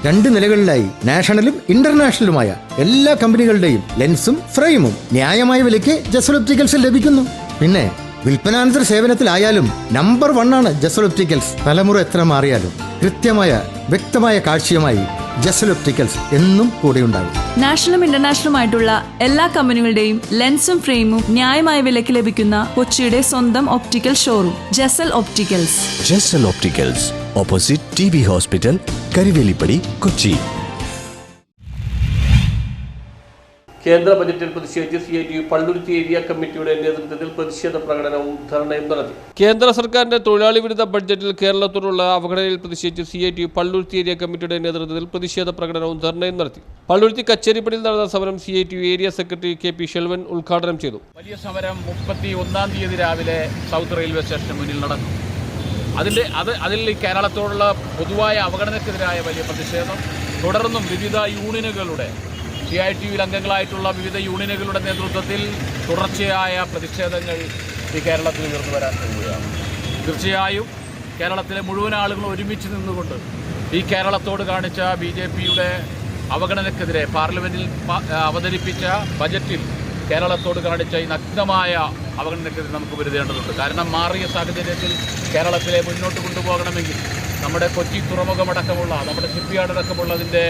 2 നിലകളിലായി നാഷണലും ഇന്റർനാഷണലുമായ എല്ലാ കമ്പനികളുടെയും ലെൻസും ഫ്രെയിമും ന്യായമായ വിലയ്ക്ക് ജസൽ ഒപ്റ്റിക്കൽസിൽ ലഭിക്കുന്നു. പിന്നെ വിൽപ്പനാനന്തര സേവനത്തിലായാലും നമ്പർ 1 ആണ് ജസൽ ഒപ്റ്റിക്കൽസ്. തലമുറ എത്ര മാറിയാലും കൃത്യമായ വ്യക്തമായ കാഴ്ചയുമായി ജസൽ ഒപ്റ്റിക്കൽസ് എന്നും കൂടെയുണ്ടാകും. നാഷണലും ഇന്റർനാഷണലുമായിട്ടുള്ള എല്ലാ കമ്പനികളുടെയും ലെൻസും ഫ്രെയിമും ന്യായമായ വിലയ്ക്ക് ലഭിക്കുന്ന കൊച്ചിയുടെ സ്വന്തം optical showroom Jasal opticals. Jasal opticals, opposite TB hospital, Karivelippadi, Kochi. കേന്ദ്ര ബജറ്റിൽ പ്രതിഷേധിച്ച് CITU പള്ളുരുത്തി ഏരിയ കമ്മിറ്റിയുടെ നേതൃത്വത്തിൽ പ്രതിഷേധ പ്രകടനവും ധർണയും നടത്തി. കേന്ദ്ര സർക്കാരിന്റെ തൊഴിലാളി വിരുദ്ധ ബഡ്ജറ്റിൽ കേരളത്തോടുള്ള അവഗണനയിൽ പ്രതിഷേധിച്ച് CITU പള്ളുരുത്തി ഏരിയ കമ്മിറ്റിയുടെ നേതൃത്വത്തിൽ പ്രതിഷേധ പ്രകടനവും ധർണയും നടത്തി. പള്ളുരുത്തി കച്ചേരിപ്പടിയിൽ നടന്ന സമരം CITU area secretary KP Selvan ഉദ്ഘാടനം ചെയ്തു. വലിയ സമരം 31-ാം തീയതി രാവിലെ സൗത്ത് റെയിൽവേ സ്റ്റേഷന് മുന്നിൽ നടക്കും. അതിൽ കേരളത്തോടുള്ള പൊതുവായ അവഗണനയ്ക്കെതിരായ വലിയ പ്രതിഷേധം തുടർന്നും വിവിധ യൂണിയനുകളുടെ CITUവിൽ അംഗങ്ങളായിട്ടുള്ള വിവിധ യൂണിയനുകളുടെ നേതൃത്വത്തിൽ തുടർച്ചയായ പ്രതിഷേധങ്ങൾ ഈ കേരളത്തിൽ ഉയർന്നു വരാൻ പോവുകയാണ്. തീർച്ചയായും കേരളത്തിലെ മുഴുവൻ ആളുകളും ഒരുമിച്ച് നിന്നുകൊണ്ട് ഈ കേരളത്തോട് കാണിച്ച BJPയുടെ അവഗണനയ്ക്കെതിരെ പാർലമെൻറ്റിൽ അവതരിപ്പിച്ച ബജറ്റിൽ കേരളത്തോട് കാണിച്ച ഈ നഗ്നമായ അവഗണനയ്ക്കെതിരെ നമുക്ക് പൊരുതേണ്ടതുണ്ട്. കാരണം മാറിയ സാഹചര്യത്തിൽ കേരളത്തിലെ മുന്നോട്ട് കൊണ്ടുപോകണമെങ്കിൽ നമ്മുടെ കൊച്ചി തുറമുഖമടക്കമുള്ള നമ്മുടെ ഷിപ്പ്യാർഡ് അടക്കമുള്ളതിൻ്റെ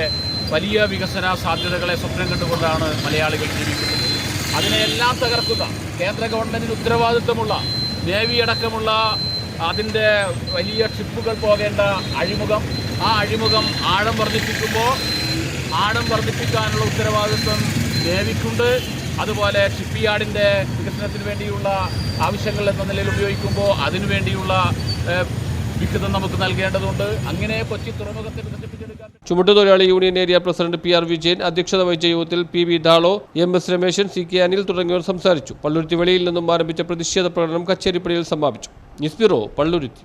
വലിയ വികസന സാധ്യതകളെ സ്വപ്നം കണ്ടുകൊണ്ടാണ് മലയാളികൾ ജീവിക്കുന്നത്. അതിനെയെല്ലാം തകർക്കുന്ന കേന്ദ്ര ഗവൺമെൻറ്റിന് ഉത്തരവാദിത്വമുള്ള നേവി അടക്കമുള്ള അതിൻ്റെ വലിയ ഷിപ്പുകൾ പോകേണ്ട അഴിമുഖം, ആ അഴിമുഖം ആഴം വർദ്ധിപ്പിക്കാനുള്ള ഉത്തരവാദിത്വം നേവിക്കുണ്ട്. അതുപോലെ ഷിപ്പ്യാർഡിൻ്റെ വികസനത്തിന് വേണ്ടിയുള്ള ആവശ്യങ്ങൾ എന്ന നിലയിൽ ഉപയോഗിക്കുമ്പോൾ അതിനുവേണ്ടിയുള്ള വിഹിതം നമുക്ക് നൽകേണ്ടതുണ്ട്. അങ്ങനെ കൊച്ചി തുറമുഖത്തെ വികസിപ്പിച്ചെടുക്കാൻ ചുമട്ടുതൊഴിലാളി union area president PR Vijayan അധ്യക്ഷത വഹിച്ച യോഗത്തിൽ PV ഡാളോ, MS Rameshan, CK Anil തുടങ്ങിയവർ സംസാരിച്ചു. പള്ളുരുത്തി വെളിയിൽ നിന്നും ആരംഭിച്ച പ്രതിഷേധ പ്രകടനം കച്ചേരിപ്പടിയിൽ സമാപിച്ചു. News bureau, Palluruthy.